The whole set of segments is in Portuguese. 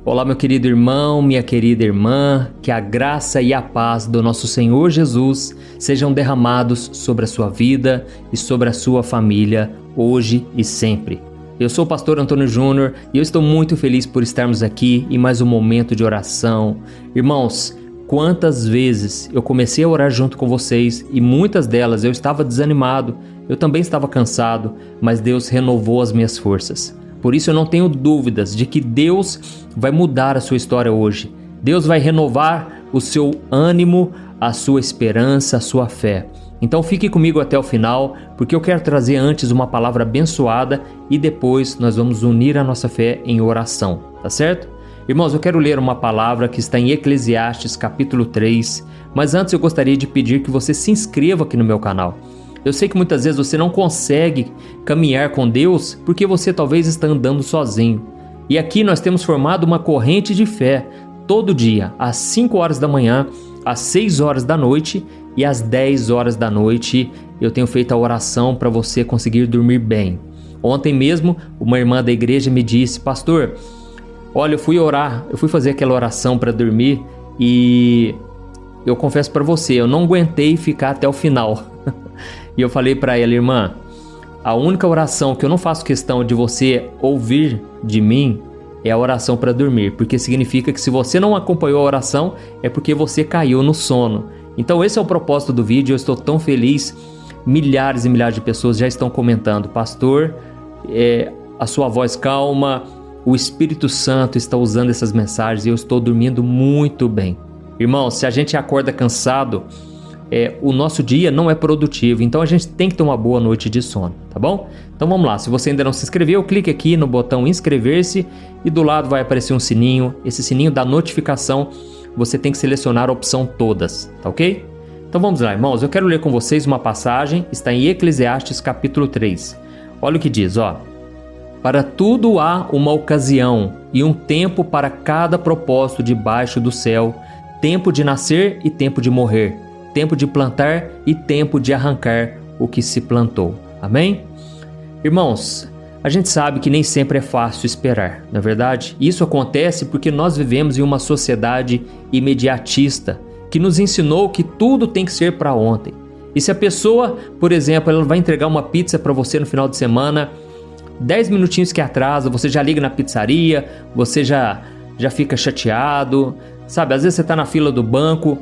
Olá, meu querido irmão, minha querida irmã, que a graça e a paz do nosso Senhor Jesus sejam derramados sobre a sua vida e sobre a sua família, hoje e sempre. Eu sou o pastor Antônio Júnior e eu estou muito feliz por estarmos aqui em mais um momento de oração. Irmãos, quantas vezes eu comecei a orar junto com vocês e muitas delas eu estava desanimado, eu também estava cansado, mas Deus renovou as minhas forças. Por isso eu não tenho dúvidas de que Deus vai mudar a sua história hoje. Deus vai renovar o seu ânimo, a sua esperança, a sua fé. Então fique comigo até o final, porque eu quero trazer antes uma palavra abençoada e depois nós vamos unir a nossa fé em oração, tá certo? Irmãos, eu quero ler uma palavra que está em Eclesiastes capítulo 3, mas antes eu gostaria de pedir que você se inscreva aqui no meu canal. Eu sei que muitas vezes você não consegue caminhar com Deus porque você talvez está andando sozinho. E aqui nós temos formado uma corrente de fé todo dia, às 5 horas da manhã, às 6 horas da noite e às 10 horas da noite. Eu tenho feito a oração para você conseguir dormir bem. Ontem mesmo, uma irmã da igreja me disse: pastor, olha, eu fui fazer aquela oração para dormir e eu confesso para você, eu não aguentei ficar até o final. E eu falei para ela: irmã, a única oração que eu não faço questão de você ouvir de mim é a oração para dormir, porque significa que se você não acompanhou a oração é porque você caiu no sono. Então esse é o propósito do vídeo, eu estou tão feliz, milhares e milhares de pessoas já estão comentando: pastor, a sua voz calma, o Espírito Santo está usando essas mensagens e eu estou dormindo muito bem. Irmão, se a gente acorda cansado, o nosso dia não é produtivo, então a gente tem que ter uma boa noite de sono, tá bom? Então vamos lá, se você ainda não se inscreveu, clique aqui no botão inscrever-se e do lado vai aparecer um sininho, esse sininho da notificação, você tem que selecionar a opção todas, tá ok? Então vamos lá, irmãos, eu quero ler com vocês uma passagem, está em Eclesiastes capítulo 3, olha o que diz, ó: para tudo há uma ocasião e um tempo para cada propósito debaixo do céu, tempo de nascer e tempo de morrer, tempo de plantar e tempo de arrancar o que se plantou. Amém? Irmãos, a gente sabe que nem sempre é fácil esperar, não é verdade? Isso acontece porque nós vivemos em uma sociedade imediatista que nos ensinou que tudo tem que ser para ontem. E se a pessoa, por exemplo, ela vai entregar uma pizza para você no final de semana, 10 minutinhos que atrasa, você já liga na pizzaria, você já fica chateado, sabe? Às vezes você está na fila do banco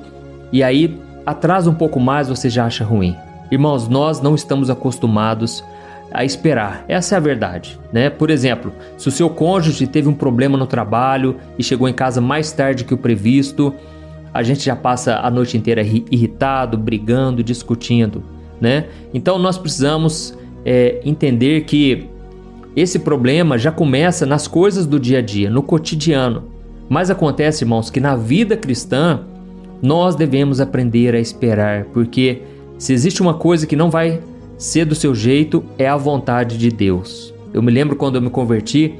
e aí atrasa um pouco mais, você já acha ruim. Irmãos, nós não estamos acostumados a esperar. Essa é a verdade, né? Por exemplo, se o seu cônjuge teve um problema no trabalho e chegou em casa mais tarde que o previsto, a gente já passa a noite inteira irritado, brigando, discutindo, né? Então nós precisamos entender que esse problema já começa nas coisas do dia a dia, no cotidiano. Mas acontece, irmãos, que na vida cristã nós devemos aprender a esperar, porque se existe uma coisa que não vai ser do seu jeito, é a vontade de Deus. Eu me lembro quando eu me converti,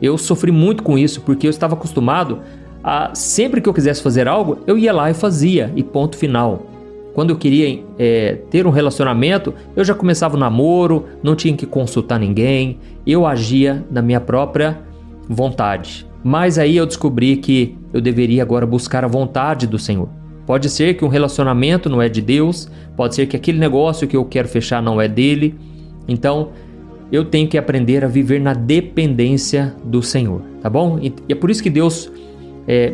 eu sofri muito com isso, porque eu estava acostumado a, sempre que eu quisesse fazer algo, eu ia lá e fazia, e ponto final. Quando eu queria ter um relacionamento, eu já começava o namoro, não tinha que consultar ninguém, eu agia na minha própria vontade. Mas aí eu descobri que eu deveria agora buscar a vontade do Senhor. Pode ser que um relacionamento não é de Deus, pode ser que aquele negócio que eu quero fechar não é dele. Então, eu tenho que aprender a viver na dependência do Senhor, tá bom? E é por isso que Deus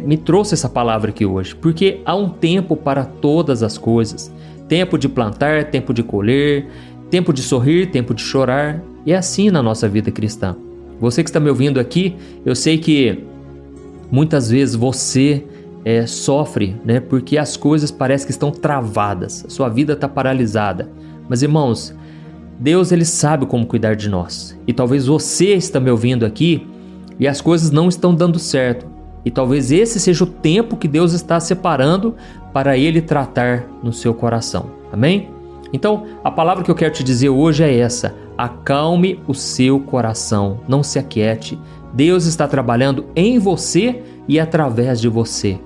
me trouxe essa palavra aqui hoje, porque há um tempo para todas as coisas. Tempo de plantar, tempo de colher, tempo de sorrir, tempo de chorar. E é assim na nossa vida cristã. Você que está me ouvindo aqui, eu sei que muitas vezes você sofre, né? Porque as coisas parecem que estão travadas, a sua vida está paralisada. Mas irmãos, Deus ele sabe como cuidar de nós. E talvez você está me ouvindo aqui e as coisas não estão dando certo. E talvez esse seja o tempo que Deus está separando para Ele tratar no seu coração. Amém? Então, a palavra que eu quero te dizer hoje é essa: acalme o seu coração, não se aquiete. Deus está trabalhando em você e através de você.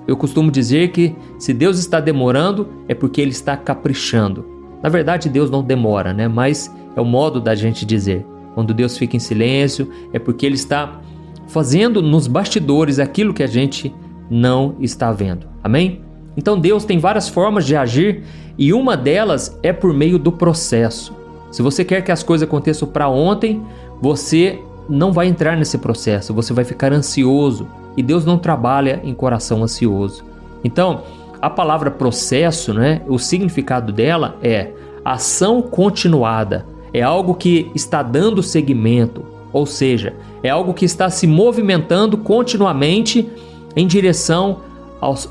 Eu costumo dizer que se Deus está demorando, é porque Ele está caprichando. Na verdade, Deus não demora, né? Mas é o modo da gente dizer. Quando Deus fica em silêncio, é porque Ele está fazendo nos bastidores aquilo que a gente não está vendo. Amém? Então Deus tem várias formas de agir e uma delas é por meio do processo. Se você quer que as coisas aconteçam para ontem, você não vai entrar nesse processo, você vai ficar ansioso e Deus não trabalha em coração ansioso. Então, a palavra processo, né, o significado dela é ação continuada, é algo que está dando seguimento, ou seja, é algo que está se movimentando continuamente em direção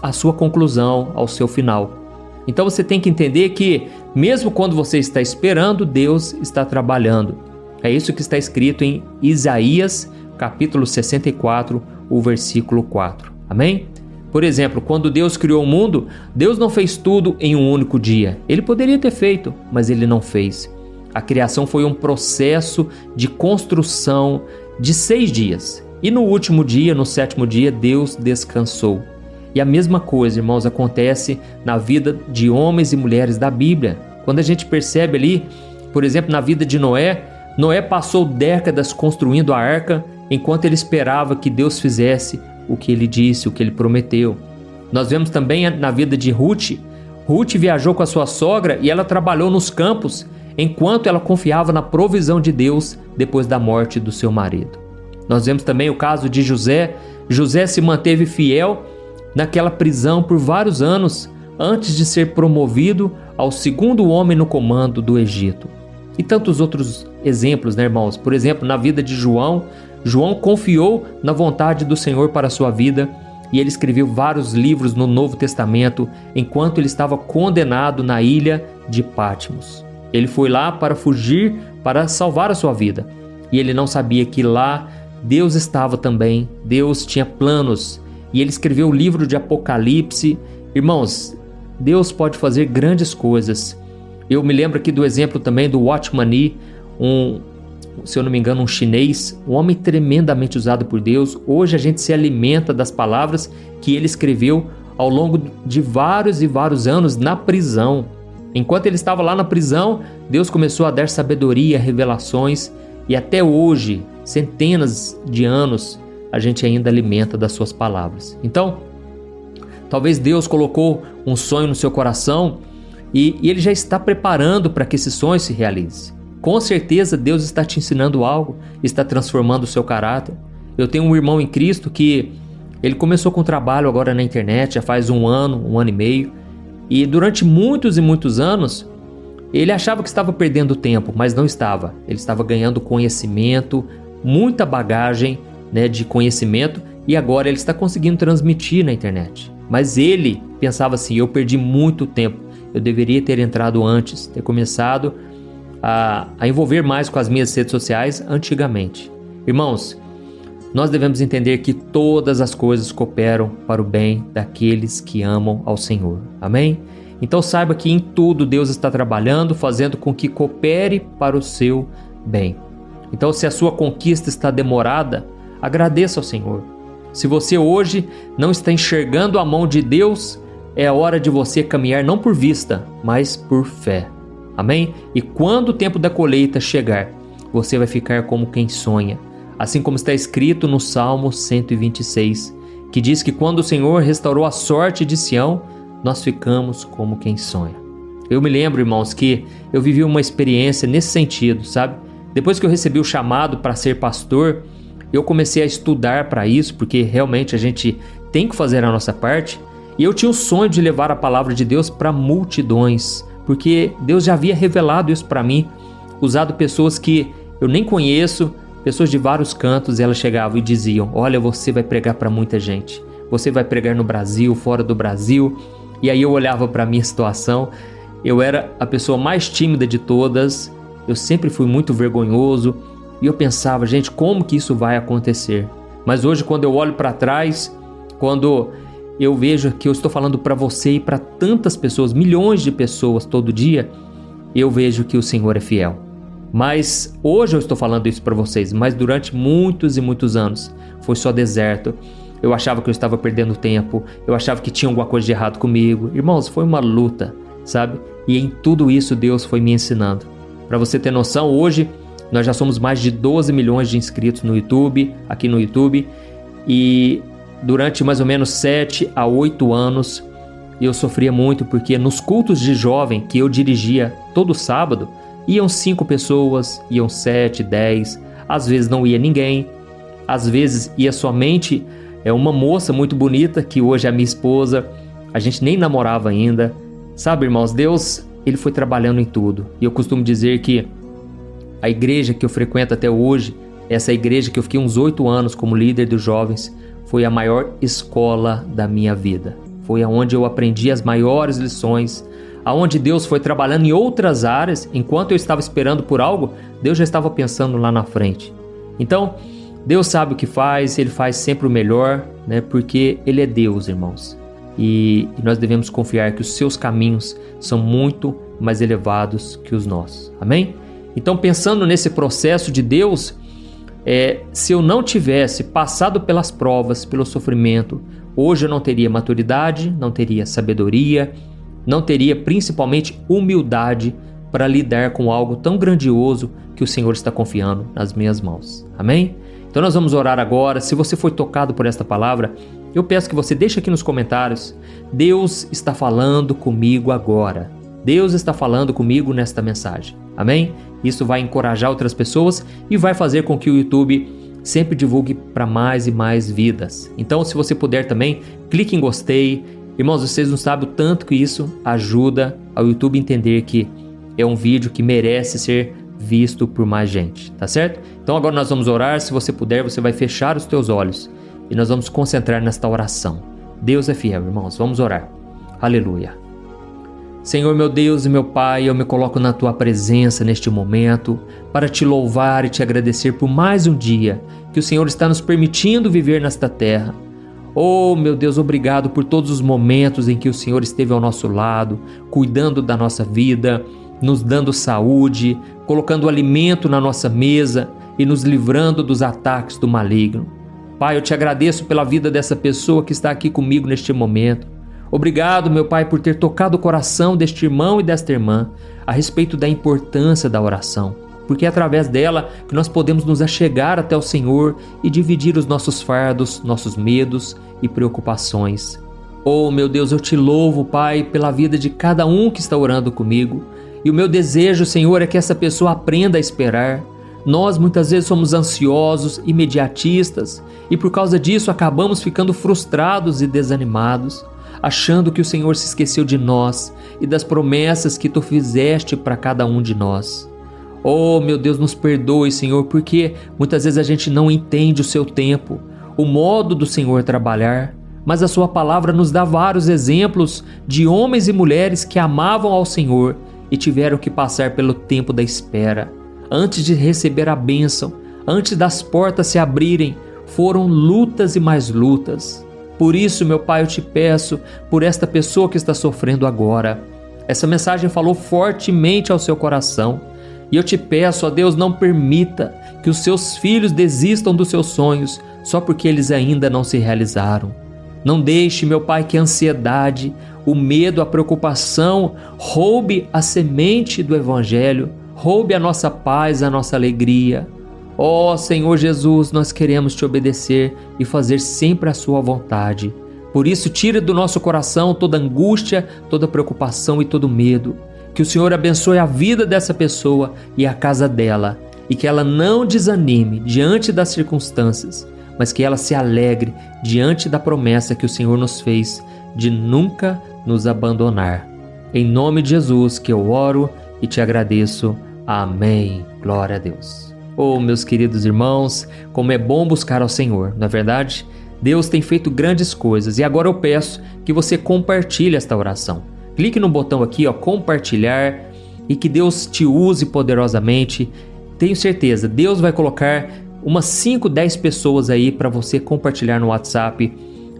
à sua conclusão, ao seu final. Então você tem que entender que mesmo quando você está esperando, Deus está trabalhando. É isso que está escrito em Isaías, capítulo 64, o versículo 4. Amém? Por exemplo, quando Deus criou o mundo, Deus não fez tudo em um único dia. Ele poderia ter feito, mas Ele não fez. A criação foi um processo de construção de 6 dias. E no último dia, no 7º dia, Deus descansou. E a mesma coisa, irmãos, acontece na vida de homens e mulheres da Bíblia. Quando a gente percebe ali, por exemplo, na vida de Noé, Noé passou décadas construindo a arca enquanto ele esperava que Deus fizesse o que ele disse, o que ele prometeu. Nós vemos também na vida de Ruth. Ruth viajou com a sua sogra e ela trabalhou nos campos enquanto ela confiava na provisão de Deus depois da morte do seu marido. Nós vemos também o caso de José. José se manteve fiel naquela prisão por vários anos antes de ser promovido ao 2º homem no comando do Egito. E tantos outros exemplos, né, irmãos? Por exemplo, na vida de João, João confiou na vontade do Senhor para a sua vida e ele escreveu vários livros no Novo Testamento enquanto ele estava condenado na ilha de Patmos. Ele foi lá para fugir, para salvar a sua vida. E ele não sabia que lá Deus estava também, Deus tinha planos. E ele escreveu o livro de Apocalipse. Irmãos, Deus pode fazer grandes coisas. Eu me lembro aqui do exemplo também do Watchman Nee, se eu não me engano, um chinês, um homem tremendamente usado por Deus. Hoje a gente se alimenta das palavras que ele escreveu ao longo de vários e vários anos na prisão. Enquanto ele estava lá na prisão, Deus começou a dar sabedoria, revelações, e até hoje, centenas de anos, a gente ainda alimenta das suas palavras. Então, talvez Deus colocou um sonho no seu coração e Ele já está preparando para que esse sonho se realize. Com certeza Deus está te ensinando algo, está transformando o seu caráter. Eu tenho um irmão em Cristo que ele começou com trabalho agora na internet, já faz um ano e meio, e durante muitos e muitos anos ele achava que estava perdendo tempo, mas não estava. Ele estava ganhando conhecimento, muita bagagem, né, de conhecimento, e agora ele está conseguindo transmitir na internet. Mas ele pensava assim: eu perdi muito tempo, eu deveria ter entrado antes, ter começado a envolver mais com as minhas redes sociais antigamente. Irmãos, nós devemos entender que todas as coisas cooperam para o bem daqueles que amam ao Senhor. Amém? Então saiba que em tudo Deus está trabalhando, fazendo com que coopere para o seu bem. Então, se a sua conquista está demorada, agradeça ao Senhor. Se você hoje não está enxergando a mão de Deus, é hora de você caminhar não por vista, mas por fé. Amém? E quando o tempo da colheita chegar, você vai ficar como quem sonha. Assim como está escrito no Salmo 126, que diz que quando o Senhor restaurou a sorte de Sião, nós ficamos como quem sonha. Eu me lembro, irmãos, que eu vivi uma experiência nesse sentido, sabe? Depois que eu recebi o chamado para ser pastor, eu comecei a estudar para isso, porque realmente a gente tem que fazer a nossa parte. E eu tinha o sonho de levar a palavra de Deus para multidões, porque Deus já havia revelado isso para mim, usado pessoas que eu nem conheço, pessoas de vários cantos, elas chegavam e diziam: olha, você vai pregar para muita gente, você vai pregar no Brasil, fora do Brasil. E aí eu olhava para a minha situação, eu era a pessoa mais tímida de todas, eu sempre fui muito vergonhoso, e eu pensava: gente, como que isso vai acontecer? Mas hoje, quando eu olho para trás, quando eu vejo que eu estou falando para você e para tantas pessoas, milhões de pessoas todo dia, eu vejo que o Senhor é fiel. Mas hoje eu estou falando isso para vocês, mas durante muitos e muitos anos foi só deserto. Eu achava que eu estava perdendo tempo, eu achava que tinha alguma coisa de errado comigo. Irmãos, foi uma luta, sabe? E em tudo isso Deus foi me ensinando. Para você ter noção, hoje Nós já somos mais de 12 milhões de inscritos no YouTube, aqui no YouTube, e durante mais ou menos 7 a 8 anos eu sofria muito, porque nos cultos de jovem que eu dirigia todo sábado, iam 5 pessoas, iam 7, 10, às vezes não ia ninguém, às vezes ia somente uma moça muito bonita, que hoje é a minha esposa, a gente nem namorava ainda. Sabe, irmãos, Deus, Ele foi trabalhando em tudo. E eu costumo dizer que a igreja que eu frequento até hoje, essa igreja que eu fiquei uns 8 anos como líder dos jovens, foi a maior escola da minha vida. Foi aonde eu aprendi as maiores lições, aonde Deus foi trabalhando em outras áreas. Enquanto eu estava esperando por algo, Deus já estava pensando lá na frente. Então, Deus sabe o que faz, Ele faz sempre o melhor, né? Porque Ele é Deus, irmãos. E nós devemos confiar que os seus caminhos são muito mais elevados que os nossos. Amém? Então, pensando nesse processo de Deus, se eu não tivesse passado pelas provas, pelo sofrimento, hoje eu não teria maturidade, não teria sabedoria, não teria principalmente humildade para lidar com algo tão grandioso que o Senhor está confiando nas minhas mãos. Amém? Então nós vamos orar agora. Se você foi tocado por esta palavra, eu peço que você deixe aqui nos comentários: Deus está falando comigo agora. Deus está falando comigo nesta mensagem. Amém? Isso vai encorajar outras pessoas e vai fazer com que o YouTube sempre divulgue para mais e mais vidas. Então, se você puder também, clique em gostei. Irmãos, vocês não sabem o tanto que isso ajuda ao YouTube entender que é um vídeo que merece ser visto por mais gente, tá certo? Então agora nós vamos orar. Se você puder, você vai fechar os teus olhos e nós vamos concentrar nesta oração. Deus é fiel, irmãos. Vamos orar. Aleluia. Senhor, meu Deus e meu Pai, eu me coloco na Tua presença neste momento para Te louvar e Te agradecer por mais um dia que o Senhor está nos permitindo viver nesta terra. Oh, meu Deus, obrigado por todos os momentos em que o Senhor esteve ao nosso lado, cuidando da nossa vida, nos dando saúde, colocando alimento na nossa mesa e nos livrando dos ataques do maligno. Pai, eu Te agradeço pela vida dessa pessoa que está aqui comigo neste momento. Obrigado, meu Pai, por ter tocado o coração deste irmão e desta irmã a respeito da importância da oração, porque é através dela que nós podemos nos achegar até o Senhor e dividir os nossos fardos, nossos medos e preocupações. Oh, meu Deus, eu Te louvo, Pai, pela vida de cada um que está orando comigo. E o meu desejo, Senhor, é que essa pessoa aprenda a esperar. Nós muitas vezes somos ansiosos, imediatistas, e por causa disso acabamos ficando frustrados e desanimados, achando que o Senhor se esqueceu de nós e das promessas que Tu fizeste para cada um de nós. Oh, meu Deus, nos perdoe, Senhor, porque muitas vezes a gente não entende o Seu tempo, o modo do Senhor trabalhar, mas a Sua palavra nos dá vários exemplos de homens e mulheres que amavam ao Senhor e tiveram que passar pelo tempo da espera. Antes de receber a bênção, antes das portas se abrirem, foram lutas e mais lutas. Por isso, meu Pai, eu Te peço por esta pessoa que está sofrendo agora. Essa mensagem falou fortemente ao seu coração. E eu Te peço, ó Deus, não permita que os Seus filhos desistam dos seus sonhos só porque eles ainda não se realizaram. Não deixe, meu Pai, que a ansiedade, o medo, a preocupação roube a semente do Evangelho, roube a nossa paz, a nossa alegria. Ó Senhor Jesus, nós queremos Te obedecer e fazer sempre a Sua vontade. Por isso, tira do nosso coração toda angústia, toda preocupação e todo medo. Que o Senhor abençoe a vida dessa pessoa e a casa dela, e que ela não desanime diante das circunstâncias, mas que ela se alegre diante da promessa que o Senhor nos fez de nunca nos abandonar. Em nome de Jesus que eu oro e Te agradeço. Amém. Glória a Deus. Oh, meus queridos irmãos, como é bom buscar ao Senhor, não é verdade? Deus tem feito grandes coisas e agora eu peço que você compartilhe esta oração. Clique no botão aqui, compartilhar, e que Deus te use poderosamente. Tenho certeza, Deus vai colocar umas 5, 10 pessoas aí para você compartilhar no WhatsApp,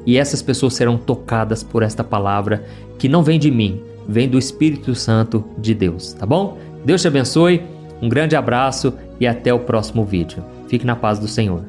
e essas pessoas serão tocadas por esta palavra que não vem de mim, vem do Espírito Santo de Deus, tá bom? Deus te abençoe, um grande abraço e até o próximo vídeo. Fique na paz do Senhor.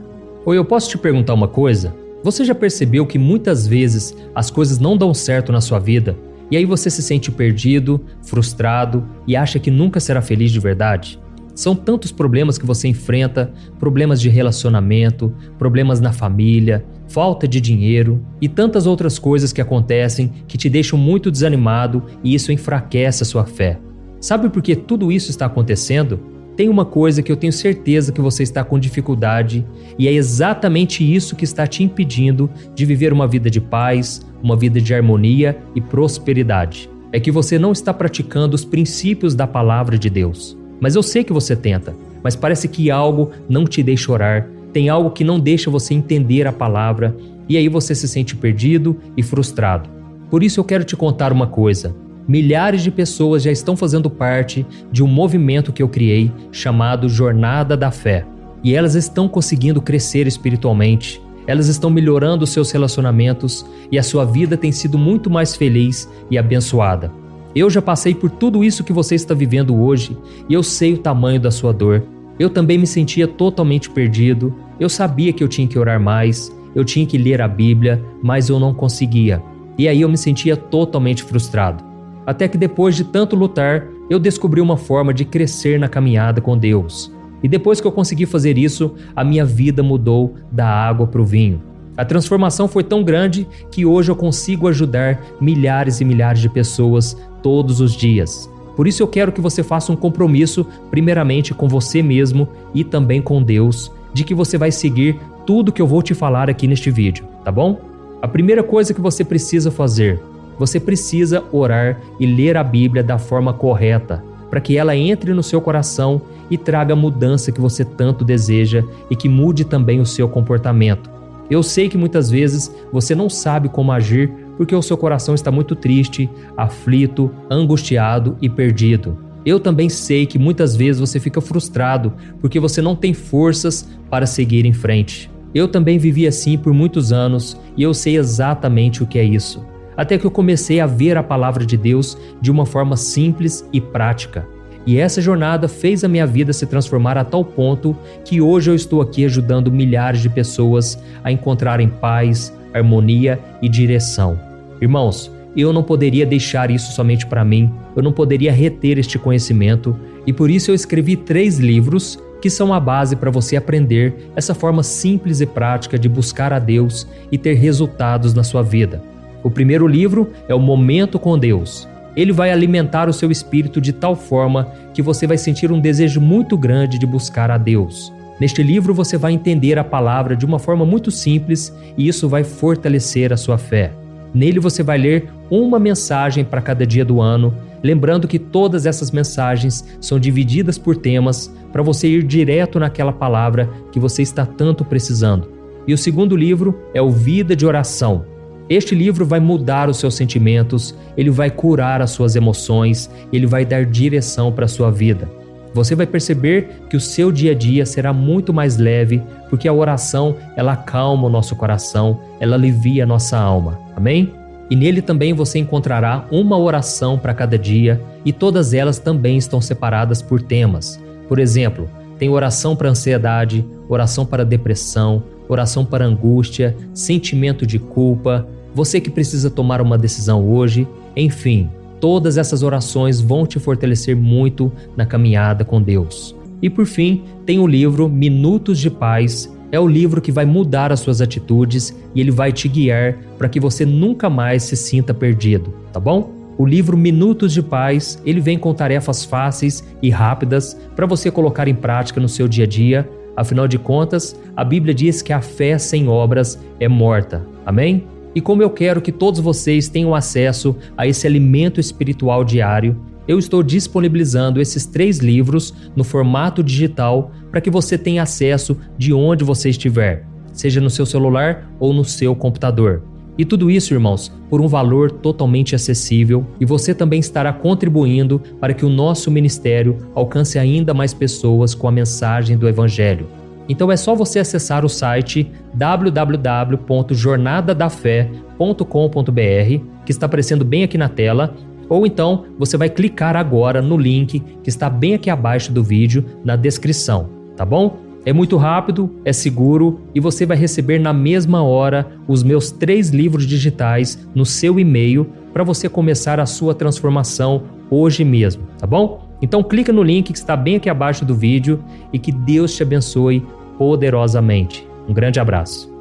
Oi, eu posso te perguntar uma coisa? Você já percebeu que muitas vezes as coisas não dão certo na sua vida e aí você se sente perdido, frustrado e acha que nunca será feliz de verdade? São tantos problemas que você enfrenta, problemas de relacionamento, problemas na família, falta de dinheiro e tantas outras coisas que acontecem que te deixam muito desanimado e isso enfraquece a sua fé. Sabe por que tudo isso está acontecendo? Tem uma coisa que eu tenho certeza que você está com dificuldade e é exatamente isso que está te impedindo de viver uma vida de paz, uma vida de harmonia e prosperidade. É que você não está praticando os princípios da palavra de Deus. Mas eu sei que você tenta, mas parece que algo não te deixa orar, tem algo que não deixa você entender a palavra e aí você se sente perdido e frustrado. Por isso eu quero te contar uma coisa. Milhares de pessoas já estão fazendo parte de um movimento que eu criei chamado Jornada da Fé. E elas estão conseguindo crescer espiritualmente, elas estão melhorando os seus relacionamentos e a sua vida tem sido muito mais feliz e abençoada. Eu já passei por tudo isso que você está vivendo hoje e eu sei o tamanho da sua dor. Eu também me sentia totalmente perdido, eu sabia que eu tinha que orar mais, eu tinha que ler a Bíblia, mas eu não conseguia. E aí eu me sentia totalmente frustrado. Até que depois de tanto lutar, eu descobri uma forma de crescer na caminhada com Deus. E depois que eu consegui fazer isso, a minha vida mudou da água para o vinho. A transformação foi tão grande que hoje eu consigo ajudar milhares e milhares de pessoas todos os dias. Por isso eu quero que você faça um compromisso, primeiramente com você mesmo e também com Deus, de que você vai seguir tudo que eu vou te falar aqui neste vídeo, tá bom? A primeira coisa que você precisa fazer, você precisa orar e ler a Bíblia da forma correta, para que ela entre no seu coração e traga a mudança que você tanto deseja e que mude também o seu comportamento. Eu sei que muitas vezes você não sabe como agir porque o seu coração está muito triste, aflito, angustiado e perdido. Eu também sei que muitas vezes você fica frustrado porque você não tem forças para seguir em frente. Eu também vivi assim por muitos anos e eu sei exatamente o que é isso. Até que eu comecei a ver a palavra de Deus de uma forma simples e prática. E essa jornada fez a minha vida se transformar a tal ponto que hoje eu estou aqui ajudando milhares de pessoas a encontrarem paz, harmonia e direção. Irmãos, eu não poderia deixar isso somente para mim, eu não poderia reter este conhecimento e por isso eu escrevi 3 livros que são a base para você aprender essa forma simples e prática de buscar a Deus e ter resultados na sua vida. O primeiro livro é o Momento com Deus. Ele vai alimentar o seu espírito de tal forma que você vai sentir um desejo muito grande de buscar a Deus. Neste livro você vai entender a palavra de uma forma muito simples e isso vai fortalecer a sua fé. Nele você vai ler uma mensagem para cada dia do ano, lembrando que todas essas mensagens são divididas por temas para você ir direto naquela palavra que você está tanto precisando. E o segundo livro é o Vida de Oração. Este livro vai mudar os seus sentimentos, ele vai curar as suas emoções, ele vai dar direção para a sua vida. Você vai perceber que o seu dia a dia será muito mais leve, porque a oração, ela acalma o nosso coração, ela alivia a nossa alma. Amém? E nele também você encontrará uma oração para cada dia e todas elas também estão separadas por temas. Por exemplo, tem oração para ansiedade, oração para depressão, oração para angústia, sentimento de culpa, você que precisa tomar uma decisão hoje, enfim, todas essas orações vão te fortalecer muito na caminhada com Deus. E por fim, tem o livro Minutos de Paz, é o livro que vai mudar as suas atitudes e ele vai te guiar para que você nunca mais se sinta perdido, tá bom? O livro Minutos de Paz, ele vem com tarefas fáceis e rápidas para você colocar em prática no seu dia a dia. Afinal de contas, a Bíblia diz que a fé sem obras é morta. Amém? E como eu quero que todos vocês tenham acesso a esse alimento espiritual diário, eu estou disponibilizando esses 3 livros no formato digital para que você tenha acesso de onde você estiver, seja no seu celular ou no seu computador. E tudo isso, irmãos, por um valor totalmente acessível e você também estará contribuindo para que o nosso ministério alcance ainda mais pessoas com a mensagem do Evangelho. Então é só você acessar o site www.jornadadafé.com.br, que está aparecendo bem aqui na tela, ou então você vai clicar agora no link que está bem aqui abaixo do vídeo, na descrição, tá bom? É muito rápido, é seguro e você vai receber na mesma hora os meus 3 livros digitais no seu e-mail para você começar a sua transformação hoje mesmo, tá bom? Então clica no link que está bem aqui abaixo do vídeo e que Deus te abençoe poderosamente. Um grande abraço.